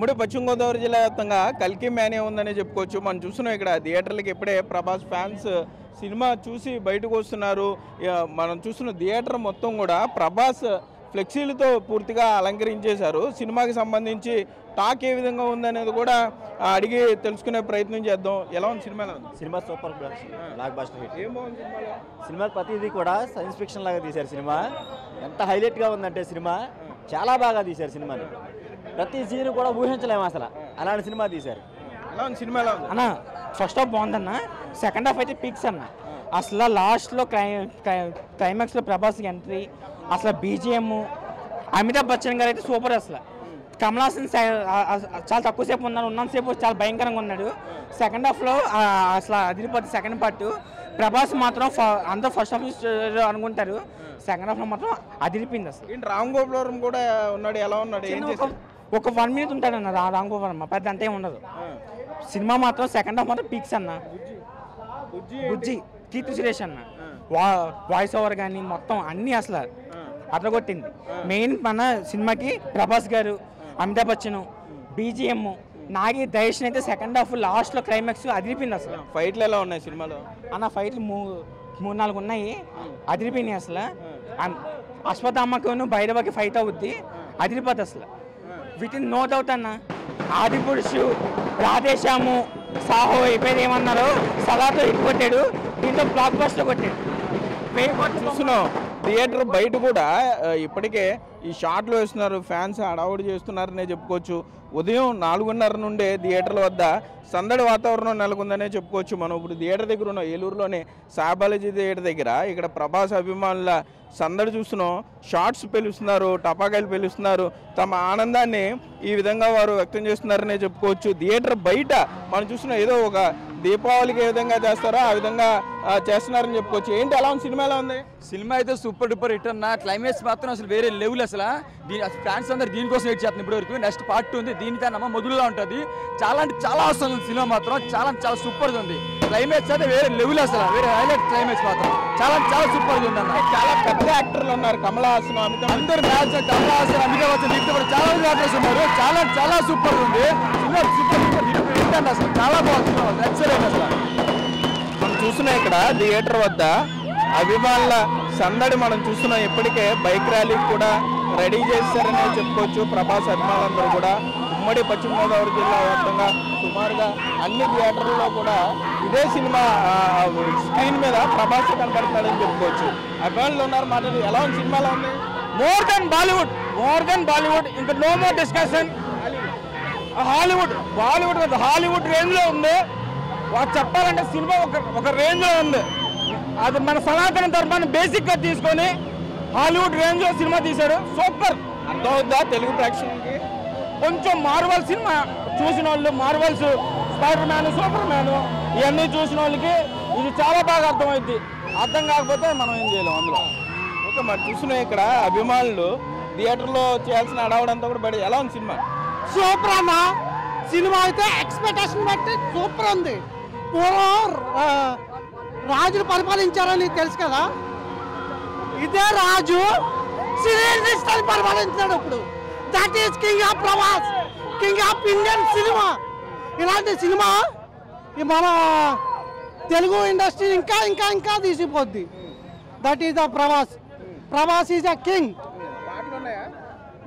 ఉమ్మడి పశ్చిమ గోదావరి జిల్లా వ్యాప్తంగా కల్కి మేనే ఉందని చెప్పుకోవచ్చు. మనం చూస్తున్నాం ఇక్కడ థియేటర్లకి ఇప్పుడే ప్రభాస్ ఫ్యాన్స్ సినిమా చూసి బయటకు వస్తున్నారు. మనం చూస్తున్న థియేటర్ మొత్తం కూడా ప్రభాస్ ఫ్లెక్సీలతో పూర్తిగా అలంకరించేశారు. సినిమాకి సంబంధించి టాక్ ఏ విధంగా ఉందనేది కూడా అడిగి తెలుసుకునే ప్రయత్నం చేద్దాం. ఎలా ఉంది cinema? Cinema super block buster hit. ఏం బాగుంది సినిమా ప్రతిదీ కూడా సైన్స్ ఫిక్షన్ లాగా తీశారు. సినిమా ఎంత హైలైట్గా ఉందంటే సినిమా చాలా బాగా తీశారు. సినిమాని ప్రతి సీన్ కూడా ఊహించలేము అసలు, అలాంటి సినిమా తీశారు. ఎలా ఉంది సినిమా? ఎలా ఉంది అన్న? ఫస్ట్ హాఫ్ బాగుందన్న, సెకండ్ హాఫ్ అయితే పీక్స్ అన్న. అసలు లాస్ట్లో క్లైమాక్స్లో ప్రభాస్ ఎంట్రీ, అసలు బీజిఎం, అమితాబ్ బచ్చన్ గారు అయితే సూపర్. అసలు కమల్ హాసన్ చాలా తక్కువసేపు ఉన్నంతసేపు చాలా భయంకరంగా ఉన్నాడు. సెకండ్ హాఫ్లో అసలు అదిరిపోతుంది. సెకండ్ పార్ట్ ప్రభాస్ మాత్రం అందరూ ఫస్ట్ హాఫ్ అనుకుంటారు, సెకండ్ హాఫ్లో మాత్రం అదిరిపోయింది. అసలు రామ్ గోపాల్ వర్మ కూడా ఉన్నాడు. ఎలా ఉన్నాడు? ఏం చేశాడు? ఒక 1 minute ఉంటాడన్న రామ్ గోపాల్ వర్మ, పెద్ద అంతే ఉండదు. సినిమా మాత్రం సెకండ్ హాఫ్ మాత్రం పీక్స్ అన్న. బుజ్జి కీర్తి సురేష్ అన్న వాయిస్ ఓవర్ కానీ మొత్తం అన్నీ అసలు అట్లగొట్టింది. మెయిన్ మన సినిమాకి ప్రభాస్ గారు, అమితాబ్ బచ్చన్, బీజిఎం, నాగి దయేష్ని అయితే సెకండ్ హాఫ్ లాస్ట్లో క్లైమాక్స్ అదిరిపోయింది. అసలు ఫైట్లు ఎలా ఉన్నాయి సినిమాలో? అన్న ఫైట్లు 3-4 ఉన్నాయి, అదిరిపోయినాయి. అసలు అశ్వత్థామకు భైరవకి ఫైట్ అవుద్ది, అదిరిపోద్ది అసలు. విత్ ఇన్ నో డౌట్ అన్న. ఆదిపురుషు, రాధేశ్యాము, సాహో అయిపోయింది ఏమన్నారు, సలాతో హిట్ కొట్టాడు, దీంతో బ్లాక్ బస్టర్ కొట్టాడు. చూస్తున్నాం థియేటర్ బయట కూడా ఇప్పటికే ఈ షాట్లు వేస్తున్నారు, ఫ్యాన్స్ హడావుడి చేస్తున్నారనే చెప్పుకోవచ్చు. ఉదయం 4:30 నుండే థియేటర్ల వద్ద సందడి వాతావరణం నెలకొందనే చెప్పుకోవచ్చు. మనం ఇప్పుడు థియేటర్ దగ్గర ఉన్నాం, ఏలూరులోనే సాబాలజీ థియేటర్ దగ్గర. ఇక్కడ ప్రభాస్ అభిమానుల సందడి చూస్తున్నాం. షార్ట్స్ పెలుస్తున్నారు, టపాకాయలు పెలుస్తున్నారు, తమ ఆనందాన్ని ఈ విధంగా వారు వ్యక్తం చేస్తున్నారనే చెప్పుకోవచ్చు. థియేటర్ బయట మనం చూస్తున్నాం, ఏదో ఒక దీపావళికి ఏ విధంగా చేస్తారో ఆ విధంగా చేస్తున్నారని చెప్పుకోవచ్చు. ఏంటి ఎలా ఉంది సినిమా? ఎలా ఉంది సినిమా? అయితే సూపర్ డూపర్ హిట్ అన్న. క్లైమాక్స్ మాత్రం అసలు వేరే లెవెల్. అసలు ఫ్యాన్స్ అందరు దీనికోసం వెయిట్ చేస్తున్నారు ఇప్పటి వరకు. నెక్స్ట్ పార్ట్ 2 ఉంది, దీనికన్నా మొదలుగా ఉంటుంది. చాలా అంటే చాలా అవసరం ఉంది సినిమా మాత్రం, చాలా చాలా సూపర్గా ఉంది. క్లైమాక్స్ అయితే వేరే లెవెల్, అసలు వేరే హైలైట్. క్లైమాక్స్ మాత్రం చాలా చాలా సూపర్గా ఉంది అన్న. చాలా పెద్ద యాక్టర్లు ఉన్నారు, కమల్ హాసన్, అమితాబ్, అందరు మ్యాచ్, కమల్ హాసన్, అమితాబ్ బచ్చన్, దీంతో కూడా చాలా మంది యాక్టర్స్ ఉన్నారు. చాలా చాలా సూపర్ ఉంది సినిమా. సూపర్ హిట్ అన్న, అసలు చాలా బాగుంది. ఎక్సలెంట్. అసలు మనం చూస్తున్నాం ఇక్కడ థియేటర్ వద్ద అభిమానుల సందడి మనం చూస్తున్నాం. ఇప్పటికే బైక్ ర్యాలీ కూడా రెడీ చేశారనే చెప్పుకోవచ్చు. ప్రభాస్ అభిమానులందరూ కూడా ఉమ్మడి పశ్చిమ గోదావరి జిల్లా వ్యాప్తంగా సుమారుగా అన్ని థియేటర్లలో కూడా ఇదే సినిమా స్క్రీన్ మీద ప్రభాస్ కనపడుతున్నాడని చెప్పుకోవచ్చు. అభిమానులు ఉన్నారు మాట్లాడి. ఎలా ఉంది సినిమాలో? ఉంది మోర్ దెన్ బాలీవుడ్, ఇంకా నో మోర్ డిస్కషన్. హాలీవుడ్ రేంజ్లో ఉంది. వాడు చెప్పాలంటే సినిమా ఒక రేంజ్లో ఉంది. అది మన సనాతన ధర్మాన్ని బేసిక్గా తీసుకొని హాలీవుడ్ రేంజ్లో సినిమా తీశారు. సూపర్. అర్థమవుద్దా తెలుగు ప్రేక్షకులకి? కొంచెం మార్వల్ సినిమా చూసిన వాళ్ళు, Marvels, spider man, super man ఇవన్నీ చూసిన వాళ్ళకి ఇది చాలా బాగా అర్థమవుద్ది. అర్థం కాకపోతే మనం ఏం చేయలేం అందులో. ఓకే, మరి చూస్తున్నాం ఇక్కడ అభిమానులు థియేటర్లో చేయాల్సిన అడవడంతా కూడా బయట. ఎలా ఉంది సినిమా? సూపర్ అన్న. సినిమా అయితే ఎక్స్పెక్టేషన్ బట్టి సూపర్ ఉంది. పూర్వం రాజులు పరిపాలించారని తెలుసు కదా, ఇదే రాజు సినీ పరిపాలించాడు ఇప్పుడు. That is king of Prabhas, king of Indian cinema. ఇలాంటి సినిమా మన తెలుగు ఇండస్ట్రీ ఇంకా ఇంకా ఇంకా తీసిపోద్ది. That is the Prabhas is a king.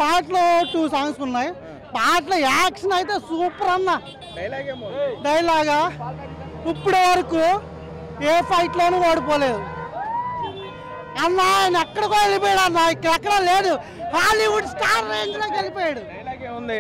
పాటలు 2 songs ఉన్నాయి. పాటల యాక్షన్ అయితే సూపర్ అన్న. డైలాగా ఇప్పటి వరకు ఏ ఫైట్లోనూ ఓడిపోలేదు అన్న. ఆయన ఎక్కడికో వెళ్ళిపోయాడు అన్న, ఎక్కడ లేడు. హాలీవుడ్ స్టార్ రేంజ్లోకి వెళ్ళిపోయాడు.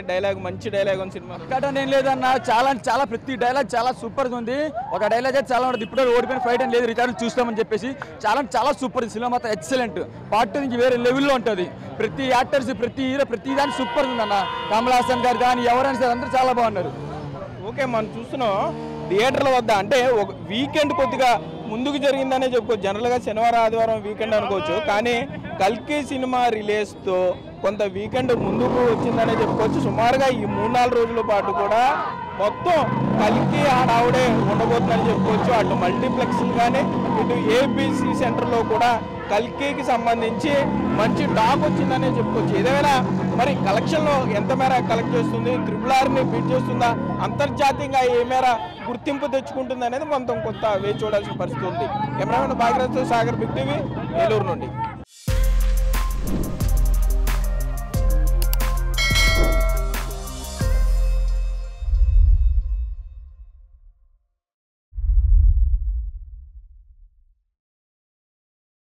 డైలాగ్ మంచి డైలాగ్ ఉంది సినిమా. ఏం లేదన్న, చాలా చాలా ప్రతి డైలాగ్ చాలా సూపర్గా ఉంది. ఒక డైలాగ్ అయితే చాలా ఉంటుంది, ఇప్పుడు ఓడిపోయిన ఫైట్ అని లేదు, రిటర్న్ చూస్తామని చెప్పేసి చాలా చాలా సూపర్. సినిమా మాత్రం ఎక్సలెంట్. పార్ట్ 2 నుంచి వేరే లెవెల్లో ఉంటుంది. ప్రతి యాక్టర్స్, ప్రతి హీరో, ప్రతి దాని సూపర్ ఉందన్న. కమల్ హాసన్ గారు కానీ ఎవరైనా సరే అందరూ చాలా బాగున్నారు. ఓకే, మనం చూస్తున్నాం థియేటర్ల వద్ద అంటే ఒక వీకెండ్ కొద్దిగా ముందుకు జరిగిందనే చెప్పుకోవచ్చు. జనరల్గా శనివారం ఆదివారం వీకెండ్ అనుకోవచ్చు, కానీ కల్కి సినిమా రిలీజ్తో కొంత వీకెండ్ ముందుకు వచ్చిందనే చెప్పుకోవచ్చు. సుమారుగా ఈ 3-4 రోజుల పాటు కూడా మొత్తం కల్కి ఆడావుడే ఉండబోతుందని చెప్పుకోవచ్చు. అటు మల్టీప్లెక్స్లు కానీ ఇటు ఏబీసీ సెంటర్లో కూడా కల్కికి సంబంధించి మంచి టాక్ వచ్చిందనే చెప్పుకోవచ్చు. ఏదైనా మరి కలెక్షన్లో ఎంత మేర కలెక్ట్ చేస్తుంది, RRRని బీట్ చేస్తుందా, అంతర్జాతీయంగా ఏ మేర గుర్తింపు తెచ్చుకుంటుంది అనేది కొంత వేచి చూడాల్సిన పరిస్థితి ఉంది. Cameraman Bhagirath Sagar, big TV, Eluru నుండి.